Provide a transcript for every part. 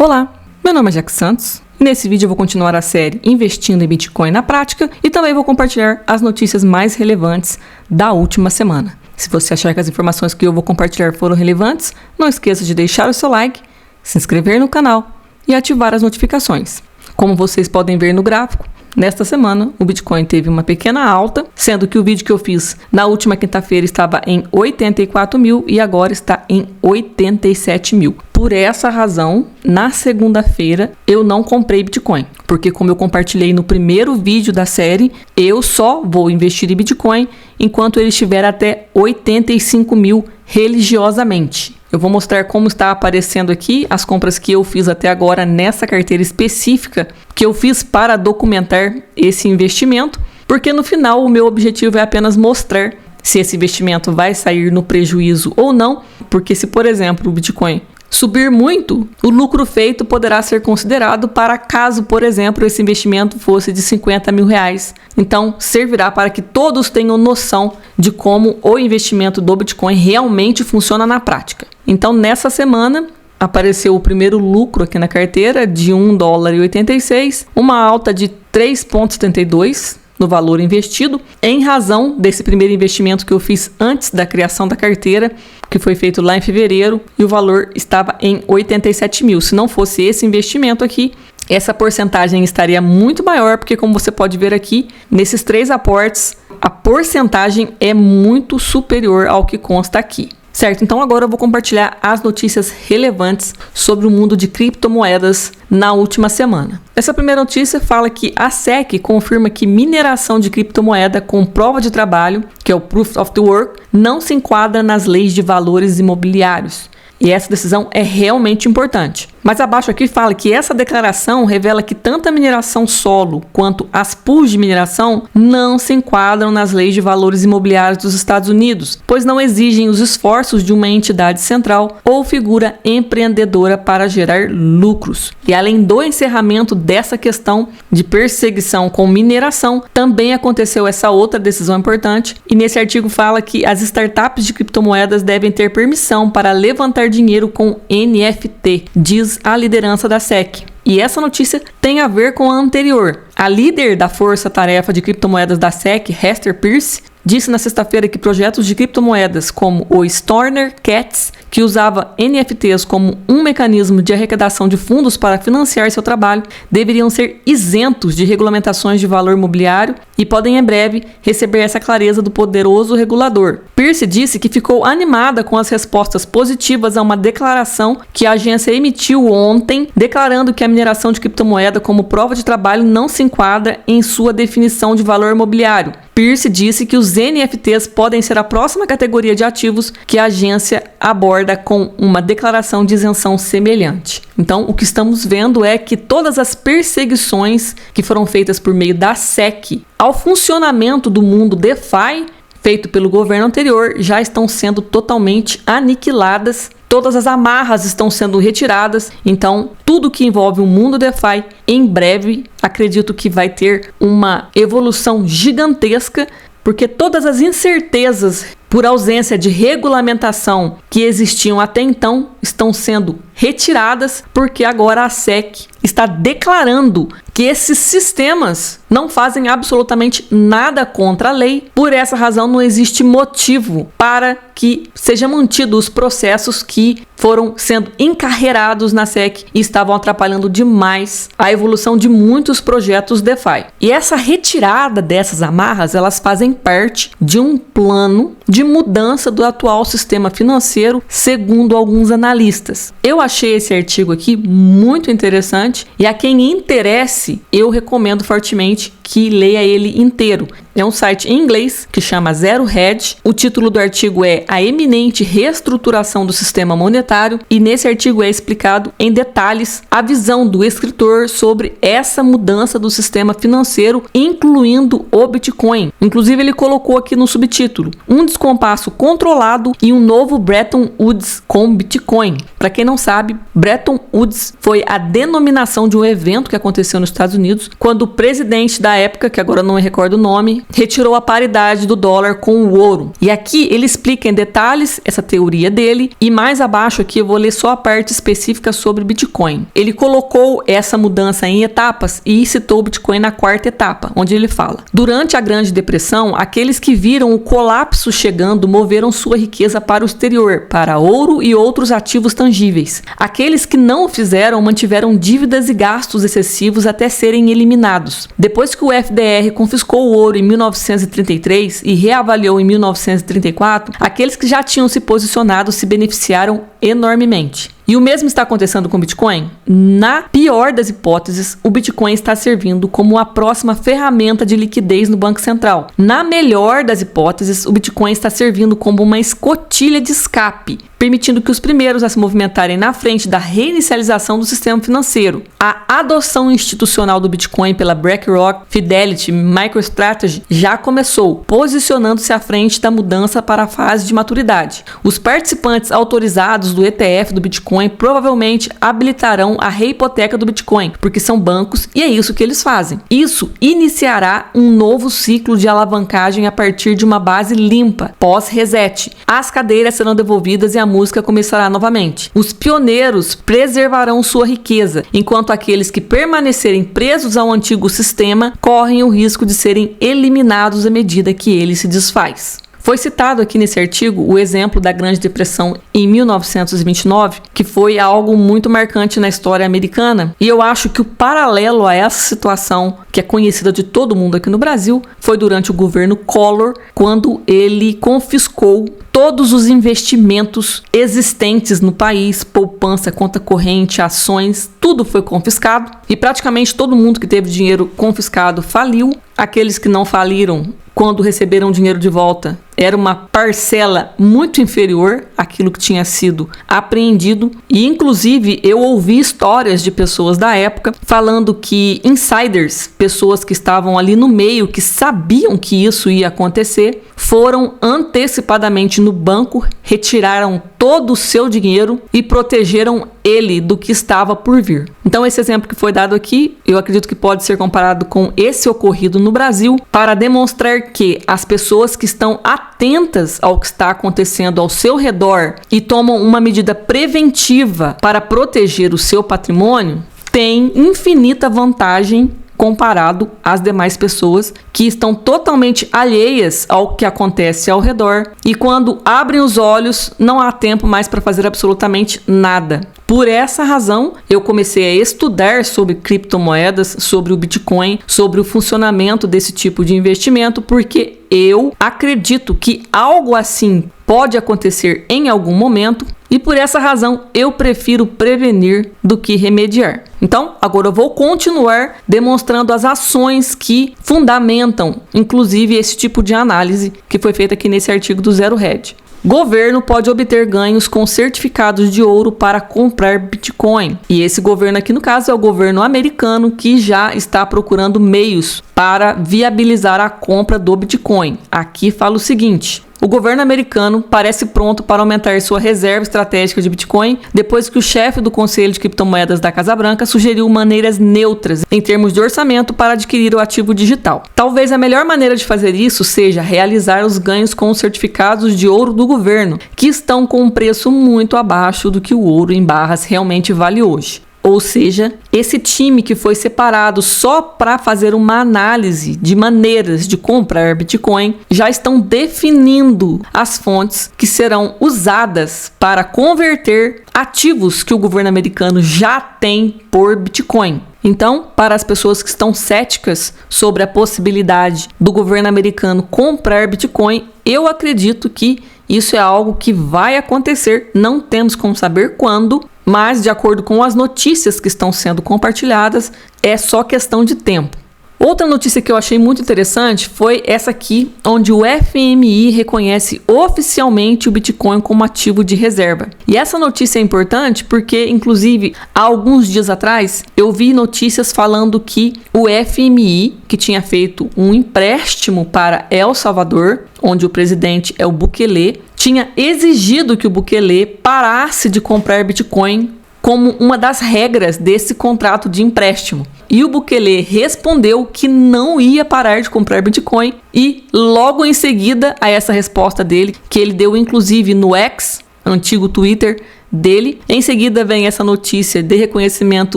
Olá, meu nome é Jack Santos e nesse vídeo eu vou continuar a série Investindo em Bitcoin na Prática e também vou compartilhar as notícias mais relevantes da última semana. Se você achar que as informações que eu vou compartilhar foram relevantes, não esqueça de deixar o seu like, se inscrever no canal e ativar as notificações. Como vocês podem ver no gráfico, nesta semana o Bitcoin teve uma pequena alta, sendo que o vídeo que eu fiz na última quinta-feira estava em 84 mil e agora está em 87 mil. Por essa razão, na segunda-feira eu não comprei Bitcoin, porque como eu compartilhei no primeiro vídeo da série, eu só vou investir em Bitcoin enquanto ele estiver até 85 mil religiosamente. Eu vou mostrar como está aparecendo aqui as compras que eu fiz até agora nessa carteira específica que eu fiz para documentar esse investimento, porque no final o meu objetivo é apenas mostrar se esse investimento vai sair no prejuízo ou não, porque se, por exemplo, o Bitcoin subir muito, o lucro feito poderá ser considerado para caso, por exemplo, esse investimento fosse de 50 mil reais. Então, servirá para que todos tenham noção de como o investimento do Bitcoin realmente funciona na prática. Então, nessa semana, apareceu o primeiro lucro aqui na carteira de $1,86, uma alta de 3,72 no valor investido, em razão desse primeiro investimento que eu fiz antes da criação da carteira, que foi feito lá em fevereiro, e o valor estava em 87 mil. Se não fosse esse investimento aqui, essa porcentagem estaria muito maior, porque como você pode ver aqui, nesses 3 aportes, a porcentagem é muito superior ao que consta aqui. Certo, então agora eu vou compartilhar as notícias relevantes sobre o mundo de criptomoedas na última semana. Essa primeira notícia fala que a SEC confirma que mineração de criptomoeda com prova de trabalho, que é o Proof of the Work, não se enquadra nas leis de valores imobiliários. E essa decisão é realmente importante. Mas abaixo aqui fala que essa declaração revela que tanto a mineração solo quanto as pools de mineração não se enquadram nas leis de valores imobiliários dos Estados Unidos, pois não exigem os esforços de uma entidade central ou figura empreendedora para gerar lucros. E além do encerramento dessa questão de perseguição com mineração, também aconteceu essa outra decisão importante, e nesse artigo fala que as startups de criptomoedas devem ter permissão para levantar dinheiro com NFT, diz a liderança da SEC. E essa notícia tem a ver com a anterior. A líder da força-tarefa de criptomoedas da SEC, Hester Peirce, disse na sexta-feira que projetos de criptomoedas como o Stoner Cats, que usava NFTs como um mecanismo de arrecadação de fundos para financiar seu trabalho, deveriam ser isentos de regulamentações de valor imobiliário e podem em breve receber essa clareza do poderoso regulador. Peirce disse que ficou animada com as respostas positivas a uma declaração que a agência emitiu ontem, declarando que a mineração de criptomoeda como prova de trabalho não se enquadra em sua definição de valor imobiliário. Peirce disse que os NFTs podem ser a próxima categoria de ativos que a agência aborda com uma declaração de isenção semelhante. Então, o que estamos vendo é que todas as perseguições que foram feitas por meio da SEC ao funcionamento do mundo DeFi, feito pelo governo anterior, já estão sendo totalmente aniquiladas. Todas as amarras estão sendo retiradas, então tudo que envolve o mundo DeFi, em breve, acredito que vai ter uma evolução gigantesca, porque todas as incertezas por ausência de regulamentação que existiam até então estão sendo retiradas, porque agora a SEC está declarando que esses sistemas não fazem absolutamente nada contra a lei. Por essa razão, não existe motivo para que sejam mantidos os processos que foram sendo encarreirados na SEC e estavam atrapalhando demais a evolução de muitos projetos DeFi. E essa retirada dessas amarras, elas fazem parte de um plano de mudança do atual sistema financeiro, segundo alguns analistas. Eu achei esse artigo aqui muito interessante e a quem interesse, eu recomendo fortemente que leia ele inteiro. É um site em inglês que chama Zero Hedge. O título do artigo é A Eminente Reestruturação do Sistema Monetário, e nesse artigo é explicado em detalhes a visão do escritor sobre essa mudança do sistema financeiro, incluindo o Bitcoin. Inclusive, ele colocou aqui no subtítulo: um descompasso controlado e um novo Bretton Woods com Bitcoin. Para quem não sabe, Bretton Woods foi a denominação de um evento que aconteceu nos Estados Unidos, quando o presidente da época, que agora não me recordo o nome, retirou a paridade do dólar com o ouro. E aqui ele explica em detalhes essa teoria dele, e mais abaixo aqui eu vou ler só a parte específica sobre Bitcoin. Ele colocou essa mudança em etapas e citou o Bitcoin na quarta etapa, onde ele fala: durante a Grande Depressão, aqueles que viram o colapso chegando moveram sua riqueza para o exterior, para ouro e outros ativos tangíveis. Aqueles que não o fizeram mantiveram dívidas e gastos excessivos até serem eliminados. Depois que o FDR confiscou o ouro em 1933 e reavaliou em 1934, aqueles que já tinham se posicionado se beneficiaram enormemente. E o mesmo está acontecendo com o Bitcoin? Na pior das hipóteses, o Bitcoin está servindo como a próxima ferramenta de liquidez no Banco Central. Na melhor das hipóteses, o Bitcoin está servindo como uma escotilha de escape, permitindo que os primeiros a se movimentarem na frente da reinicialização do sistema financeiro. A adoção institucional do Bitcoin pela BlackRock, Fidelity e MicroStrategy já começou, posicionando-se à frente da mudança para a fase de maturidade. Os participantes autorizados do ETF do Bitcoin provavelmente habilitarão a rehipoteca do Bitcoin, porque são bancos e é isso que eles fazem. Isso iniciará um novo ciclo de alavancagem a partir de uma base limpa, pós-reset. As cadeiras serão devolvidas e a música começará novamente. Os pioneiros preservarão sua riqueza, enquanto aqueles que permanecerem presos ao antigo sistema correm o risco de serem eliminados à medida que ele se desfaz. Foi citado aqui nesse artigo o exemplo da Grande Depressão em 1929, que foi algo muito marcante na história americana, e eu acho que o paralelo a essa situação, que é conhecida de todo mundo aqui no Brasil, foi durante o governo Collor, quando ele confiscou todos os investimentos existentes no país, poupança, conta corrente, ações, tudo foi confiscado e praticamente todo mundo que teve dinheiro confiscado faliu. Aqueles que não faliram, quando receberam dinheiro de volta, era uma parcela muito inferior àquilo que tinha sido apreendido. E inclusive eu ouvi histórias de pessoas da época falando que insiders, pessoas que estavam ali no meio, que sabiam que isso ia acontecer, foram antecipadamente no banco, retiraram todo o seu dinheiro e protegeram ele do que estava por vir. Então esse exemplo que foi dado aqui, eu acredito que pode ser comparado com esse ocorrido no Brasil, para demonstrar que as pessoas que estão atentas ao que está acontecendo ao seu redor e tomam uma medida preventiva para proteger o seu patrimônio, têm infinita vantagem comparado às demais pessoas que estão totalmente alheias ao que acontece ao redor e quando abrem os olhos não há tempo mais para fazer absolutamente nada. Por essa razão, eu comecei a estudar sobre criptomoedas, sobre o Bitcoin, sobre o funcionamento desse tipo de investimento, porque eu acredito que algo assim pode acontecer em algum momento e por essa razão eu prefiro prevenir do que remediar. Então, agora eu vou continuar demonstrando as ações que fundamentam, inclusive, esse tipo de análise que foi feita aqui nesse artigo do Zero Hedge. Governo pode obter ganhos com certificados de ouro para comprar Bitcoin. E esse governo aqui, no caso, é o governo americano que já está procurando meios para viabilizar a compra do Bitcoin. Aqui fala o seguinte: o governo americano parece pronto para aumentar sua reserva estratégica de Bitcoin depois que o chefe do Conselho de Criptomoedas da Casa Branca sugeriu maneiras neutras em termos de orçamento para adquirir o ativo digital. Talvez a melhor maneira de fazer isso seja realizar os ganhos com os certificados de ouro do governo, que estão com um preço muito abaixo do que o ouro em barras realmente vale hoje. Ou seja, esse time que foi separado só para fazer uma análise de maneiras de comprar Bitcoin já estão definindo as fontes que serão usadas para converter ativos que o governo americano já tem por Bitcoin. Então, para as pessoas que estão céticas sobre a possibilidade do governo americano comprar Bitcoin, eu acredito que isso é algo que vai acontecer, não temos como saber quando, mas de acordo com as notícias que estão sendo compartilhadas, é só questão de tempo. Outra notícia que eu achei muito interessante foi essa aqui, onde o FMI reconhece oficialmente o Bitcoin como ativo de reserva. E essa notícia é importante porque, inclusive, há alguns dias atrás, eu vi notícias falando que o FMI, que tinha feito um empréstimo para El Salvador, onde o presidente é o Bukele, tinha exigido que o Bukele parasse de comprar Bitcoin como uma das regras desse contrato de empréstimo. E o Bukele respondeu que não ia parar de comprar Bitcoin e logo em seguida a essa resposta dele, que ele deu inclusive no X, antigo Twitter dele, em seguida vem essa notícia de reconhecimento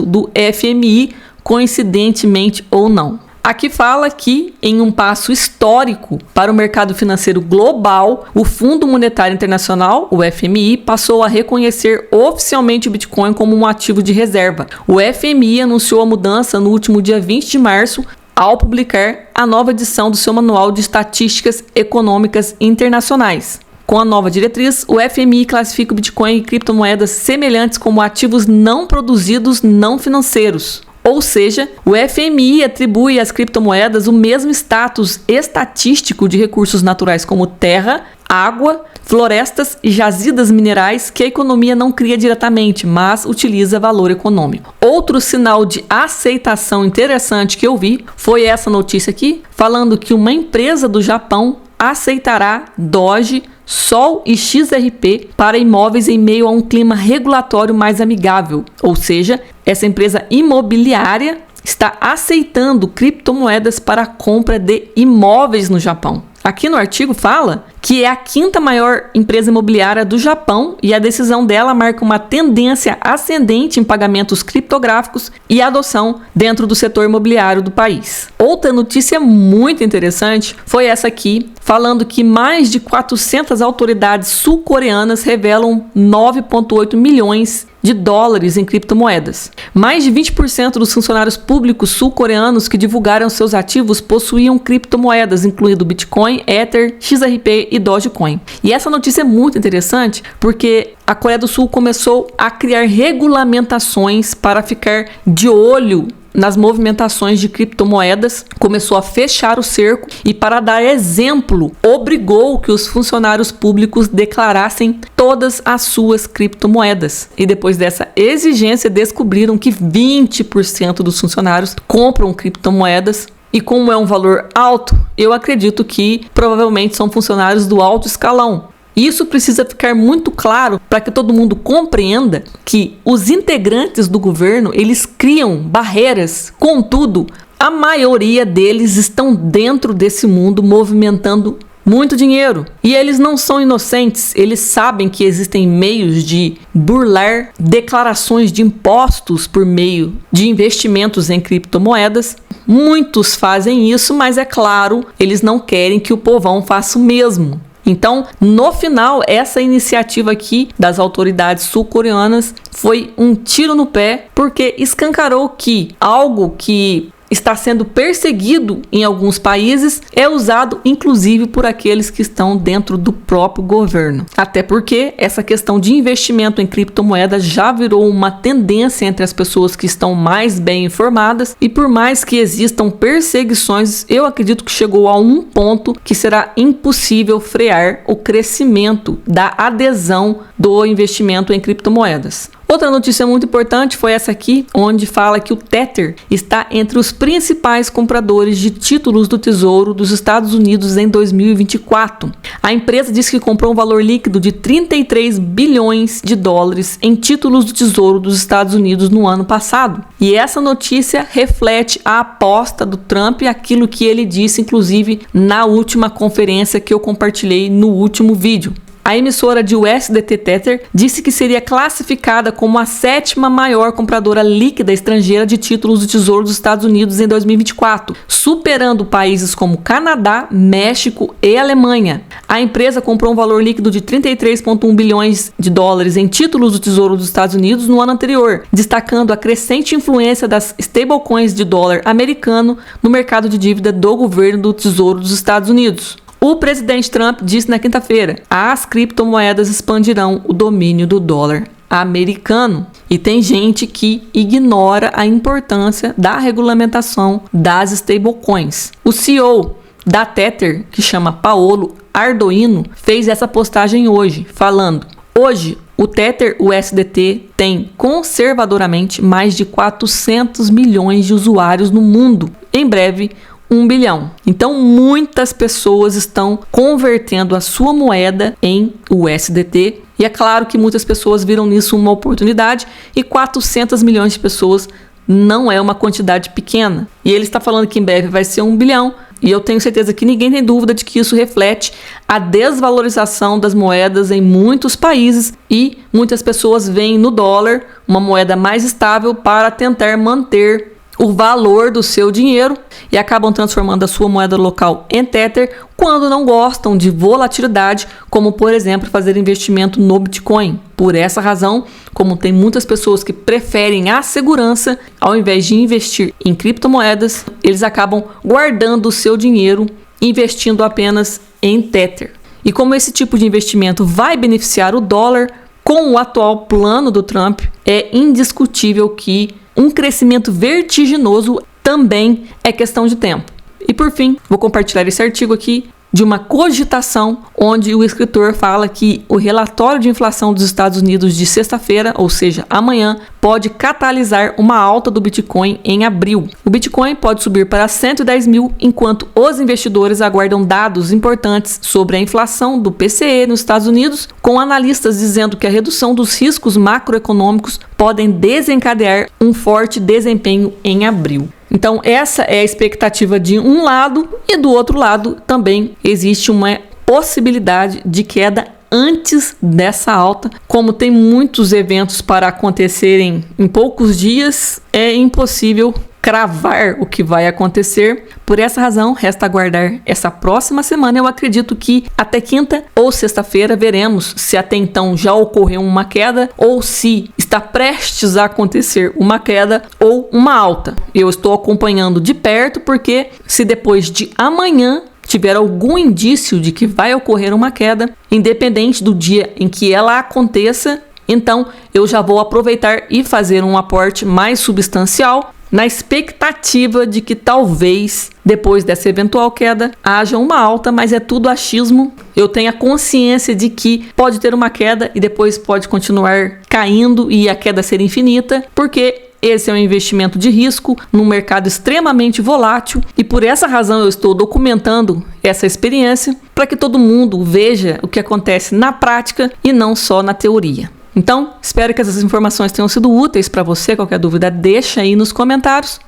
do FMI, coincidentemente ou não. Aqui fala que, em um passo histórico para o mercado financeiro global, o Fundo Monetário Internacional, o FMI, passou a reconhecer oficialmente o Bitcoin como um ativo de reserva. O FMI anunciou a mudança no último dia 20 de março, ao publicar a nova edição do seu Manual de Estatísticas Econômicas Internacionais. Com a nova diretriz, o FMI classifica o Bitcoin e criptomoedas semelhantes como ativos não produzidos não financeiros. Ou seja, o FMI atribui às criptomoedas o mesmo status estatístico de recursos naturais como terra, água, florestas e jazidas minerais que a economia não cria diretamente, mas utiliza valor econômico. Outro sinal de aceitação interessante que eu vi foi essa notícia aqui, falando que uma empresa do Japão aceitará Doge, Sol e XRP para imóveis em meio a um clima regulatório mais amigável. Ou seja, essa empresa imobiliária está aceitando criptomoedas para a compra de imóveis no Japão. Aqui no artigo fala que é a quinta maior empresa imobiliária do Japão e a decisão dela marca uma tendência ascendente em pagamentos criptográficos e adoção dentro do setor imobiliário do país. Outra notícia muito interessante foi essa aqui, falando que mais de 400 autoridades sul-coreanas revelam 9,8 milhões de dólares em criptomoedas. Mais de 20% dos funcionários públicos sul-coreanos que divulgaram seus ativos possuíam criptomoedas, incluindo Bitcoin, Ether, XRP e Dogecoin. E essa notícia é muito interessante porque a Coreia do Sul começou a criar regulamentações para ficar de olho nas movimentações de criptomoedas, começou a fechar o cerco e, para dar exemplo, obrigou que os funcionários públicos declarassem todas as suas criptomoedas. E depois dessa exigência, descobriram que 20% dos funcionários compram criptomoedas. E como é um valor alto, eu acredito que provavelmente são funcionários do alto escalão. Isso precisa ficar muito claro para que todo mundo compreenda que os integrantes do governo, eles criam barreiras, contudo, a maioria deles estão dentro desse mundo movimentando muito dinheiro. E eles não são inocentes, eles sabem que existem meios de burlar declarações de impostos por meio de investimentos em criptomoedas. Muitos fazem isso, mas é claro, eles não querem que o povão faça o mesmo. Então, no final, essa iniciativa aqui das autoridades sul-coreanas foi um tiro no pé, porque escancarou que algo que está sendo perseguido em alguns países é usado inclusive por aqueles que estão dentro do próprio governo. Até porque essa questão de investimento em criptomoedas já virou uma tendência entre as pessoas que estão mais bem informadas e por mais que existam perseguições, eu acredito que chegou a um ponto que será impossível frear o crescimento da adesão do investimento em criptomoedas. Outra notícia muito importante foi essa aqui, onde fala que o Tether está entre os principais compradores de títulos do Tesouro dos Estados Unidos em 2024. A empresa diz que comprou um valor líquido de 33 bilhões de dólares em títulos do Tesouro dos Estados Unidos no ano passado. E essa notícia reflete a aposta do Trump e aquilo que ele disse, inclusive, na última conferência que eu compartilhei no último vídeo. A emissora de USDT Tether disse que seria classificada como a 7ª maior compradora líquida estrangeira de títulos do Tesouro dos Estados Unidos em 2024, superando países como Canadá, México e Alemanha. A empresa comprou um valor líquido de 33,1 bilhões de dólares em títulos do Tesouro dos Estados Unidos no ano anterior, destacando a crescente influência das stablecoins de dólar americano no mercado de dívida do governo do Tesouro dos Estados Unidos. O presidente Trump disse na quinta-feira: as criptomoedas expandirão o domínio do dólar americano. E tem gente que ignora a importância da regulamentação das stablecoins. O CEO da Tether, que chama Paolo Ardoino, fez essa postagem hoje, falando: hoje, o Tether USDT tem conservadoramente mais de 400 milhões de usuários no mundo. Em breve, 1 bilhão. Então, muitas pessoas estão convertendo a sua moeda em USDT. E é claro que muitas pessoas viram nisso uma oportunidade, e 400 milhões de pessoas não é uma quantidade pequena. E ele está falando que em breve vai ser 1 bilhão. E eu tenho certeza que ninguém tem dúvida de que isso reflete a desvalorização das moedas em muitos países, e muitas pessoas veem no dólar uma moeda mais estável para tentar manter o valor do seu dinheiro e acabam transformando a sua moeda local em Tether quando não gostam de volatilidade, como por exemplo fazer investimento no Bitcoin. Por essa razão, como tem muitas pessoas que preferem a segurança ao invés de investir em criptomoedas, eles acabam guardando o seu dinheiro, investindo apenas em Tether. E como esse tipo de investimento vai beneficiar o dólar, com o atual plano do Trump, é indiscutível que um crescimento vertiginoso também é questão de tempo. E por fim, vou compartilhar esse artigo aqui de uma cogitação onde o escritor fala que o relatório de inflação dos Estados Unidos de sexta-feira, ou seja, amanhã, pode catalisar uma alta do Bitcoin em abril. O Bitcoin pode subir para 110 mil, enquanto os investidores aguardam dados importantes sobre a inflação do PCE nos Estados Unidos, com analistas dizendo que a redução dos riscos macroeconômicos podem desencadear um forte desempenho em abril. Então, essa é a expectativa de um lado, e do outro lado também existe uma possibilidade de queda antes dessa alta. Como tem muitos eventos para acontecerem em poucos dias, é impossível cravar o que vai acontecer. Por essa razão, resta aguardar essa próxima semana. Eu acredito que até quinta ou sexta-feira veremos se até então já ocorreu uma queda ou se está prestes a acontecer uma queda ou uma alta. Eu estou acompanhando de perto, porque se depois de amanhã tiver algum indício de que vai ocorrer uma queda, independente do dia em que ela aconteça, então eu já vou aproveitar e fazer um aporte mais substancial, na expectativa de que talvez, depois dessa eventual queda, haja uma alta, mas é tudo achismo. Eu tenho a consciência de que pode ter uma queda e depois pode continuar caindo e a queda ser infinita, porque esse é um investimento de risco num mercado extremamente volátil, e por essa razão eu estou documentando essa experiência para que todo mundo veja o que acontece na prática e não só na teoria. Então, espero que essas informações tenham sido úteis para você. Qualquer dúvida, deixa aí nos comentários.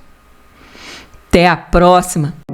Até a próxima!